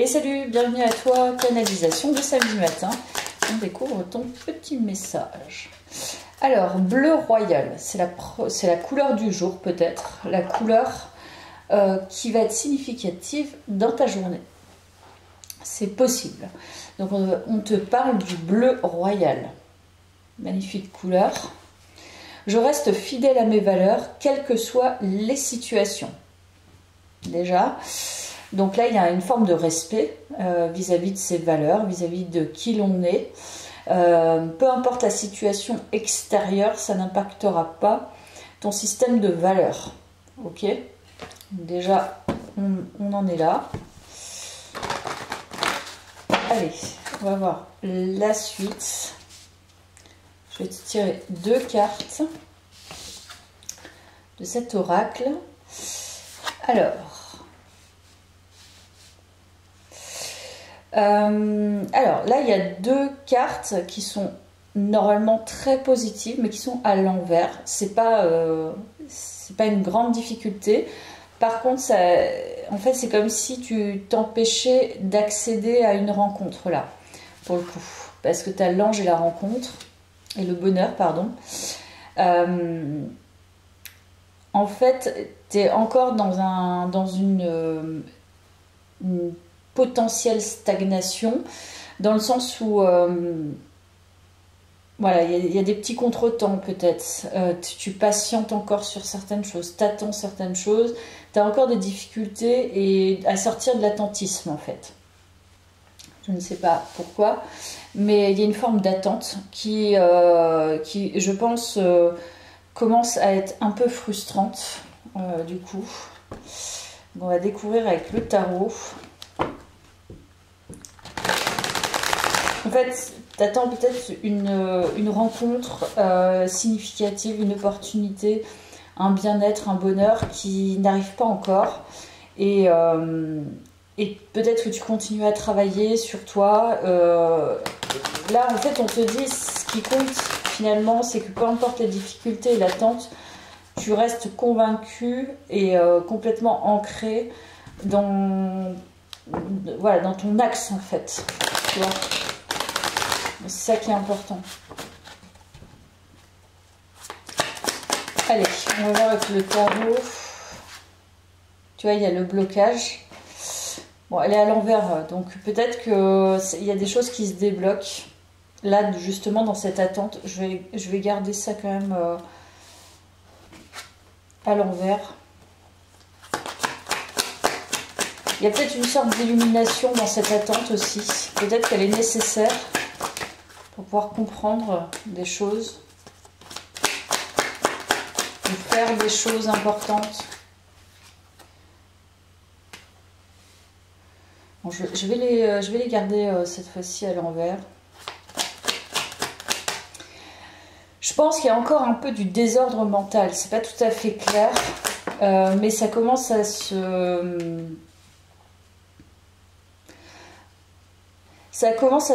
Et salut, bienvenue à toi, canalisation de samedi matin. On découvre ton petit message. Alors, bleu royal, c'est la couleur du jour peut-être, la couleur qui va être significative dans ta journée. C'est possible. Donc on te parle du bleu royal. Magnifique couleur. Je reste fidèle à mes valeurs, quelles que soient les situations. Déjà, donc là il y a une forme de respect vis-à-vis de ses valeurs, vis-à-vis de qui l'on est. Peu importe la situation extérieure, ça n'impactera pas ton système de valeurs. Ok? Déjà, on en est là. Allez, on va voir la suite. Je vais te tirer 2 cartes de cet oracle. Alors là, il y a 2 cartes qui sont normalement très positives, mais qui sont à l'envers. C'est pas une grande difficulté. Par contre, en fait, c'est comme si tu t'empêchais d'accéder à une rencontre, là, pour le coup. Parce que tu as l'ange et la rencontre, et le bonheur, pardon. En fait, tu es encore dans une potentielle stagnation, dans le sens où voilà, il y a des petits contretemps peut-être. Tu patientes encore sur certaines choses, t'attends certaines choses, tu as encore des difficultés à sortir de l'attentisme en fait. Je ne sais pas pourquoi, mais il y a une forme d'attente qui, je pense, commence à être un peu frustrante du coup. On va découvrir avec le tarot. En fait, tu attends peut-être une rencontre significative, une opportunité, un bien-être, un bonheur qui n'arrive pas encore. Et peut-être que tu continues à travailler sur toi. Là, en fait, on te dit, ce qui compte finalement, c'est que peu importe les difficultés et l'attente, tu restes convaincu et complètement ancré dans ton axe, en fait. Tu vois ? C'est ça qui est important. Allez, on va voir avec le tarot. Tu vois, il y a le blocage. Bon, elle est à l'envers, donc peut-être qu'il y a des choses qui se débloquent. Là, justement, dans cette attente, je vais garder ça quand même à l'envers. Il y a peut-être une sorte d'illumination dans cette attente aussi. Peut-être qu'elle est nécessaire pour pouvoir comprendre des choses, ou faire des choses importantes. Bon, je vais les garder cette fois-ci à l'envers. Je pense qu'il y a encore un peu du désordre mental. C'est pas tout à fait clair, mais ça commence à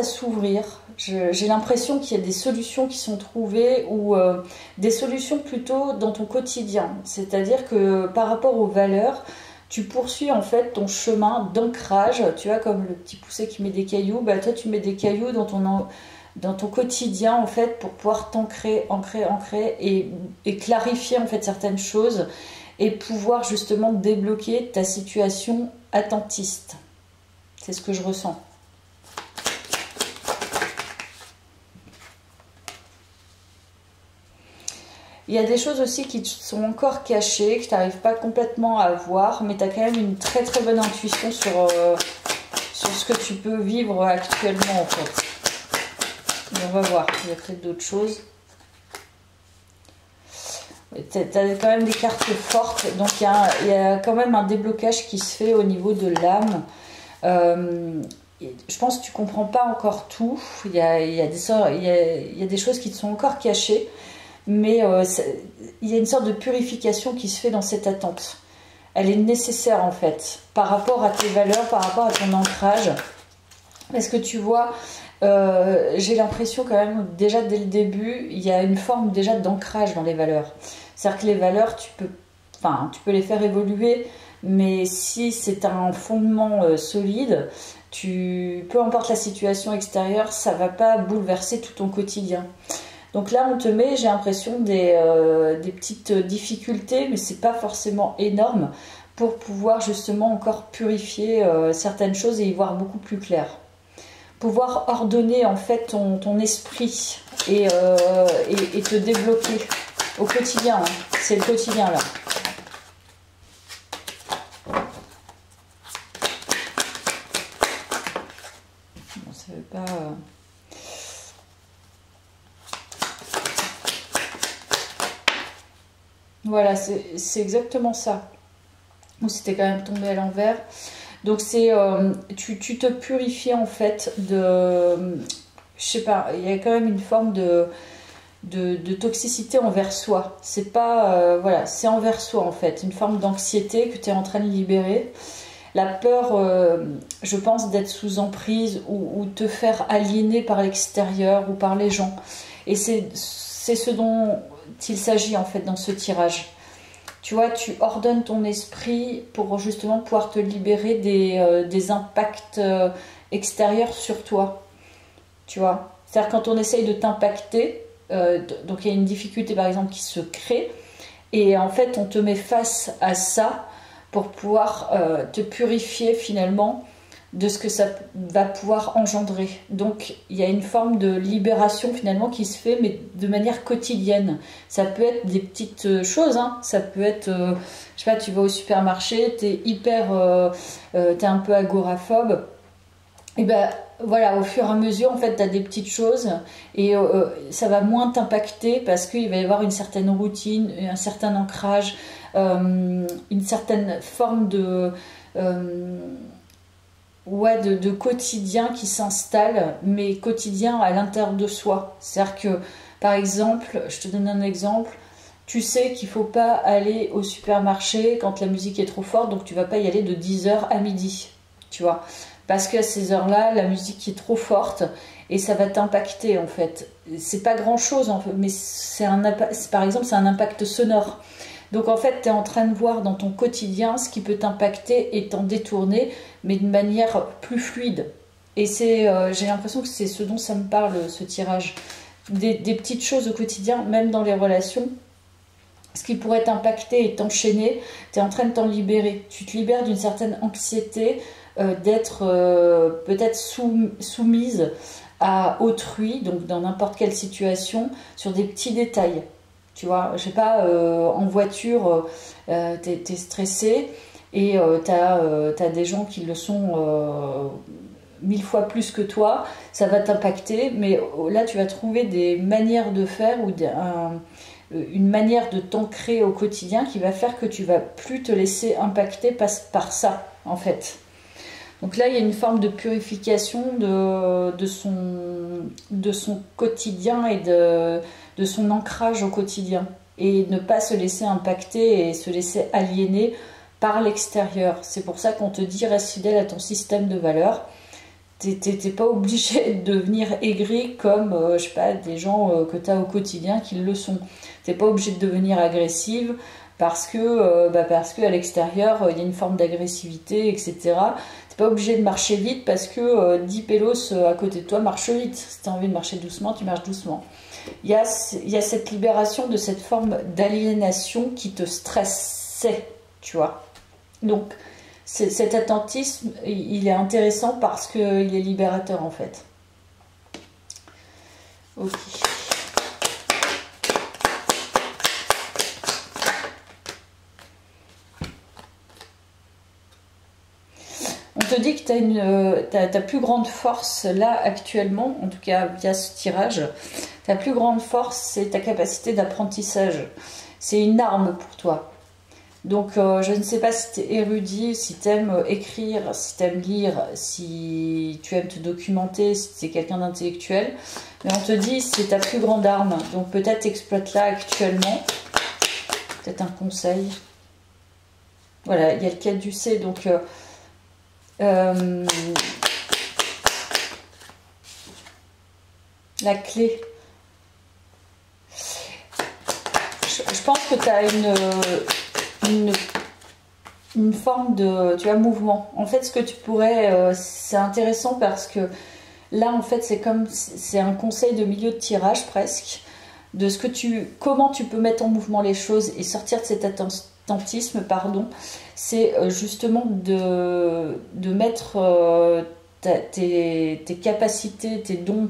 s'ouvrir. J'ai l'impression qu'il y a des solutions qui sont trouvées, ou des solutions plutôt dans ton quotidien. C'est-à-dire que par rapport aux valeurs, tu poursuis en fait ton chemin d'ancrage. Tu vois, comme le petit poucet qui met des cailloux, bah toi tu mets des cailloux dans ton quotidien en fait, pour pouvoir t'ancrer, ancrer et clarifier en fait certaines choses, et pouvoir justement débloquer ta situation attentiste. C'est ce que je ressens. Il y a des choses aussi qui sont encore cachées, que tu n'arrives pas complètement à voir, mais tu as quand même une très très bonne intuition sur ce que tu peux vivre actuellement en fait. Et on va voir, il y a peut-être d'autres choses. Tu as quand même des cartes fortes, donc il y a quand même un déblocage qui se fait au niveau de l'âme. Je pense que tu ne comprends pas encore tout, il y a des choses qui te sont encore cachées. Mais il y a une sorte de purification qui se fait dans cette attente. Elle est nécessaire en fait, par rapport à tes valeurs, par rapport à ton ancrage. Parce que tu vois, j'ai l'impression quand même, déjà dès le début, il y a une forme déjà d'ancrage dans les valeurs. C'est-à-dire que les valeurs, tu peux les faire évoluer, Mais si c'est un fondement solide, peu importe la situation extérieure, ça va pas bouleverser tout ton quotidien. Donc là, on te met, j'ai l'impression, des petites difficultés, mais c'est pas forcément énorme, pour pouvoir justement encore purifier certaines choses et y voir beaucoup plus clair. Pouvoir ordonner en fait ton esprit et te développer au quotidien. Hein. C'est le quotidien là. Bon, ça veut pas... Voilà, c'est exactement ça. Ou c'était quand même tombé à l'envers. Donc c'est, tu te purifies en fait de, je sais pas, il y a quand même une forme de toxicité envers soi. C'est pas, voilà, c'est envers soi en fait, une forme d'anxiété que tu es en train de libérer. La peur, je pense, d'être sous emprise ou te faire aliéner par l'extérieur ou par les gens. Et c'est ce dont il s'agit en fait dans ce tirage. Tu vois, tu ordonnes ton esprit pour justement pouvoir te libérer des impacts extérieurs sur toi. Tu vois, c'est-à-dire quand on essaye de t'impacter, donc il y a une difficulté par exemple qui se crée, et en fait on te met face à ça pour pouvoir te purifier finalement de ce que ça va pouvoir engendrer. Donc il y a une forme de libération finalement qui se fait, mais de manière quotidienne. Ça peut être des petites choses, hein. Ça peut être, je sais pas, tu vas au supermarché, t'es t'es un peu agoraphobe, et ben voilà, au fur et à mesure en fait t'as des petites choses et ça va moins t'impacter parce qu'il va y avoir une certaine routine, un certain ancrage, une certaine forme de quotidien qui s'installe, mais quotidien à l'intérieur de soi. C'est-à-dire que, par exemple, je te donne un exemple, tu sais qu'il ne faut pas aller au supermarché quand la musique est trop forte, donc tu ne vas pas y aller de 10h à midi, tu vois. Parce qu'à ces heures-là, la musique est trop forte et ça va t'impacter en fait. C'est pas grand-chose, en fait, mais par exemple, c'est un impact sonore. Donc en fait, tu es en train de voir dans ton quotidien ce qui peut t'impacter et t'en détourner, mais de manière plus fluide. Et j'ai l'impression que c'est ce dont ça me parle, ce tirage. Des petites choses au quotidien, même dans les relations, ce qui pourrait t'impacter et t'enchaîner, tu es en train de t'en libérer. Tu te libères d'une certaine anxiété d'être peut-être soumise à autrui, donc dans n'importe quelle situation, sur des petits détails. Tu vois, je sais pas, en voiture, t'es stressé et t'as des gens qui le sont 1000 fois plus que toi, ça va t'impacter, mais là tu vas trouver des manières de faire ou une manière de t'ancrer au quotidien qui va faire que tu vas plus te laisser impacter par ça, en fait. Donc là, il y a une forme de purification de son quotidien et de son ancrage au quotidien. Et ne pas se laisser impacter et se laisser aliéner par l'extérieur. C'est pour ça qu'on te dit reste fidèle à ton système de valeurs. T'es pas obligé de devenir aigri comme, je sais pas, des gens que tu as au quotidien qui le sont. T'es pas obligé de devenir agressive parce que à l'extérieur, il y a une forme d'agressivité, etc. Pas obligé de marcher vite parce que 10 pélos à côté de toi marchent vite. Si tu as envie de marcher doucement, tu marches doucement. Il y a cette libération de cette forme d'aliénation qui te stressait, tu vois. Donc, cet attentisme, il est intéressant parce qu'il est libérateur, en fait. Ok. On te dit que ta plus grande force là actuellement, en tout cas via ce tirage, ta plus grande force c'est ta capacité d'apprentissage. C'est une arme pour toi. Donc je ne sais pas si tu es érudit, si tu aimes écrire, si tu aimes lire, si tu aimes te documenter, si tu es quelqu'un d'intellectuel. Mais on te dit c'est ta plus grande arme. Donc peut-être exploite-la actuellement. Peut-être un conseil. Voilà, il y a le caducée, donc... la clé. Je pense que tu as une forme de, tu vois, mouvement. En fait, ce que tu pourrais, c'est intéressant parce que là, en fait, c'est un conseil de milieu de tirage presque, de ce que comment tu peux mettre en mouvement les choses et sortir de cet attentisme, pardon. C'est justement de mettre tes capacités, tes dons,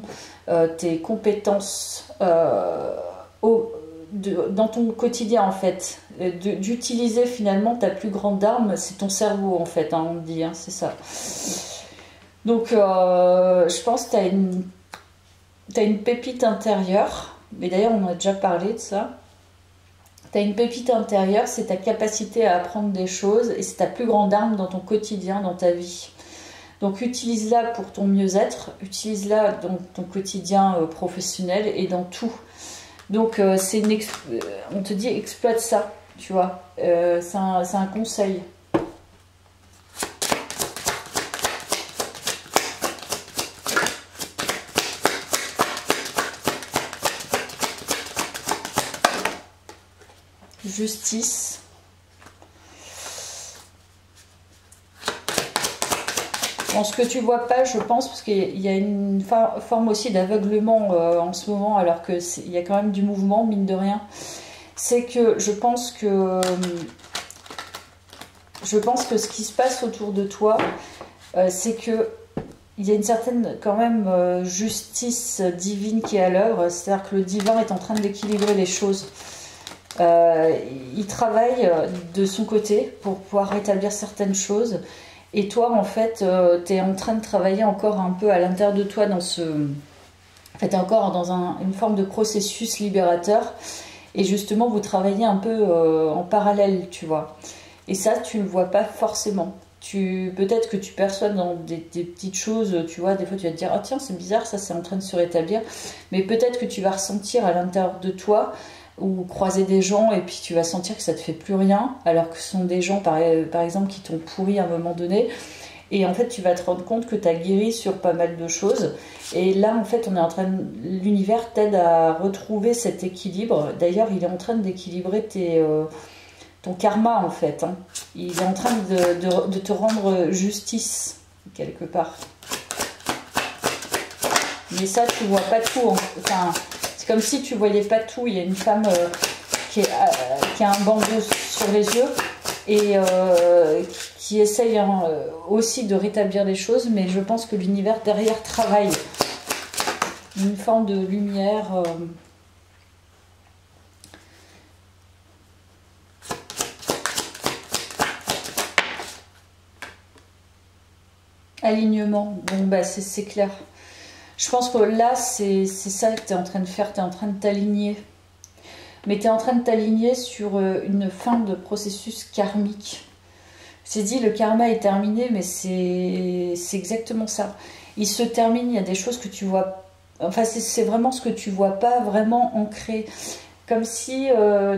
tes compétences dans ton quotidien en fait, d'utiliser finalement ta plus grande arme, c'est ton cerveau en fait, hein, on dit, hein, c'est ça. Donc je pense que tu as une pépite intérieure, mais d'ailleurs on a déjà parlé de ça. Tu as une pépite intérieure, c'est ta capacité à apprendre des choses et c'est ta plus grande arme dans ton quotidien, dans ta vie. Donc utilise-la pour ton mieux-être, utilise-la dans ton quotidien professionnel et dans tout. Donc on te dit exploite ça, tu vois, c'est un conseil. Justice. Bon, ce que tu vois pas, je pense, parce qu'il y a une forme aussi d'aveuglement en ce moment, alors qu'il y a quand même du mouvement, mine de rien. C'est que je pense que ce qui se passe autour de toi, c'est que il y a une certaine quand même justice divine qui est à l'œuvre. C'est-à-dire que le divin est en train d'équilibrer les choses. Il travaille de son côté pour pouvoir rétablir certaines choses. Et toi, en fait, tu es en train de travailler encore un peu à l'intérieur de toi dans ce... En fait, tu es encore dans une forme de processus libérateur. Et justement, vous travaillez un peu en parallèle, tu vois. Et ça, tu ne le vois pas forcément. Peut-être que tu perçois dans des petites choses, tu vois, des fois tu vas te dire « Ah tiens, c'est bizarre, ça c'est en train de se rétablir. » Mais peut-être que tu vas ressentir à l'intérieur de toi ou croiser des gens et puis tu vas sentir que ça te fait plus rien, alors que ce sont des gens, par exemple, qui t'ont pourri à un moment donné. Et en fait, tu vas te rendre compte que tu as guéri sur pas mal de choses. Et là, en fait, l'univers t'aide à retrouver cet équilibre. D'ailleurs, il est en train d'équilibrer ton karma, en fait. Hein. Il est en train de te rendre justice, quelque part. Mais ça, tu vois pas tout. Enfin, c'est comme si tu voyais pas tout. Il y a une femme qui a un bandeau sur les yeux et qui essaye aussi de rétablir les choses, mais je pense que l'univers derrière travaille. Une forme de lumière. Alignement. Bon, bah c'est clair. Je pense que là, c'est ça que tu es en train de faire. Tu es en train de t'aligner. Mais tu es en train de t'aligner sur une fin de processus karmique. C'est dit, le karma est terminé, mais c'est exactement ça. Il se termine, il y a des choses que tu vois... Enfin, c'est vraiment ce que tu vois pas vraiment ancré. Comme si,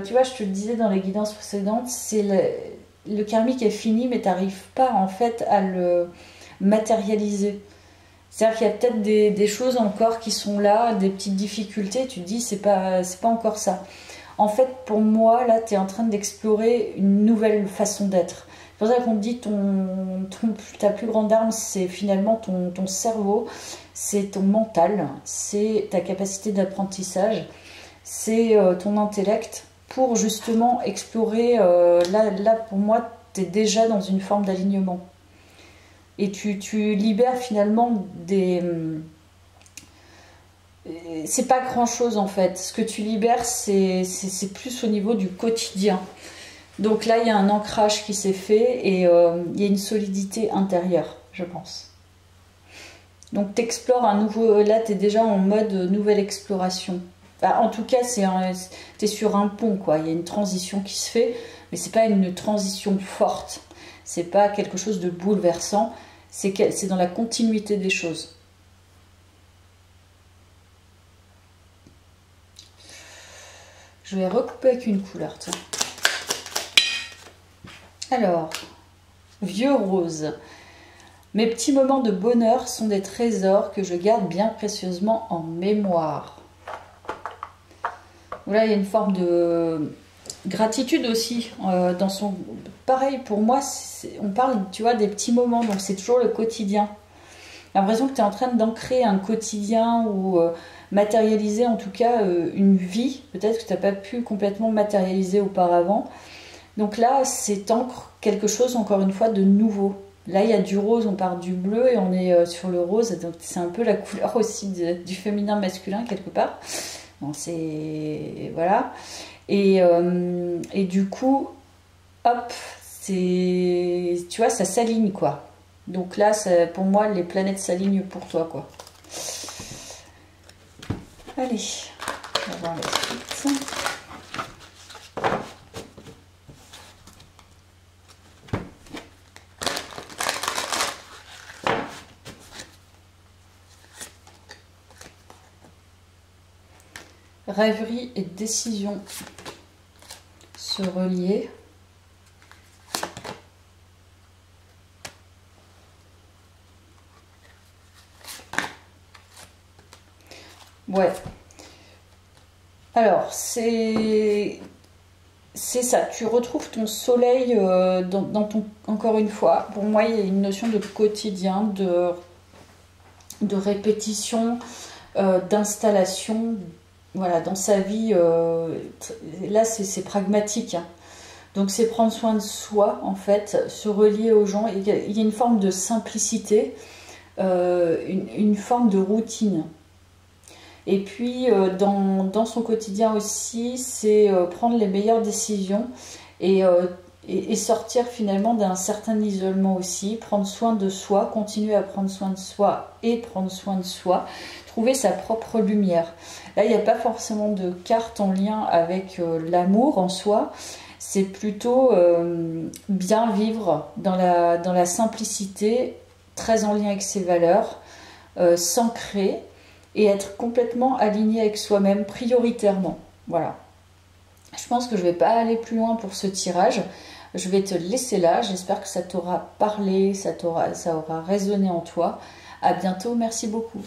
tu vois, je te le disais dans les guidances précédentes, le karmique est fini, mais tu n'arrives pas en fait à le matérialiser. C'est-à-dire qu'il y a peut-être des choses encore qui sont là, des petites difficultés, tu te dis, c'est pas encore ça. En fait, pour moi, là, tu es en train d'explorer une nouvelle façon d'être. C'est pour ça qu'on te dit ta plus grande arme, c'est finalement ton cerveau, c'est ton mental, c'est ta capacité d'apprentissage, c'est ton intellect pour justement explorer. Là, pour moi, tu es déjà dans une forme d'alignement. Et tu libères finalement des... C'est pas grand chose en fait. Ce que tu libères, c'est plus au niveau du quotidien. Donc là, il y a un ancrage qui s'est fait et il y a une solidité intérieure, je pense. Donc tu explores un nouveau... Là, tu es déjà en mode nouvelle exploration. Enfin, en tout cas, tu es sur un pont, quoi. Il y a une transition qui se fait, mais c'est pas une transition forte. C'est pas quelque chose de bouleversant. C'est dans la continuité des choses. Je vais recouper avec une couleur, tiens. Alors, vieux rose. Mes petits moments de bonheur sont des trésors que je garde bien précieusement en mémoire. Là, il y a une forme Gratitude aussi, dans son... Pareil, pour moi, on parle, tu vois, des petits moments, donc c'est toujours le quotidien. J'ai l'impression que tu es en train d'ancrer un quotidien ou matérialiser en tout cas une vie, peut-être que tu n'as pas pu complètement matérialiser auparavant. Donc là, c'est ancre quelque chose, encore une fois, de nouveau. Là, il y a du rose, on part du bleu et on est sur le rose, donc c'est un peu la couleur aussi du féminin masculin quelque part. Bon, c'est... Voilà. Et du coup, hop, c'est... Tu vois, ça s'aligne, quoi. Donc là, pour moi, les planètes s'alignent pour toi, quoi. Allez, on va voir la suite. Rêverie et décision se relier. Ouais. Alors, c'est ça. Tu retrouves ton soleil dans ton... Encore une fois, pour moi, il y a une notion de quotidien, de répétition, d'installation. Voilà, dans sa vie, là, c'est pragmatique. Hein. Donc, c'est prendre soin de soi, en fait, se relier aux gens. Il y a une forme de simplicité, une forme de routine. Et puis, dans son quotidien aussi, c'est prendre les meilleures décisions et sortir finalement d'un certain isolement aussi, prendre soin de soi, continuer à prendre soin de soi et prendre soin de soi, trouver sa propre lumière. Là, il n'y a pas forcément de carte en lien avec l'amour en soi, c'est plutôt bien vivre dans la simplicité, très en lien avec ses valeurs, s'ancrer, et être complètement aligné avec soi-même prioritairement. Voilà. Je pense que je ne vais pas aller plus loin pour ce tirage. Je vais te laisser là. J'espère que ça t'aura parlé, ça aura résonné en toi. À bientôt. Merci beaucoup.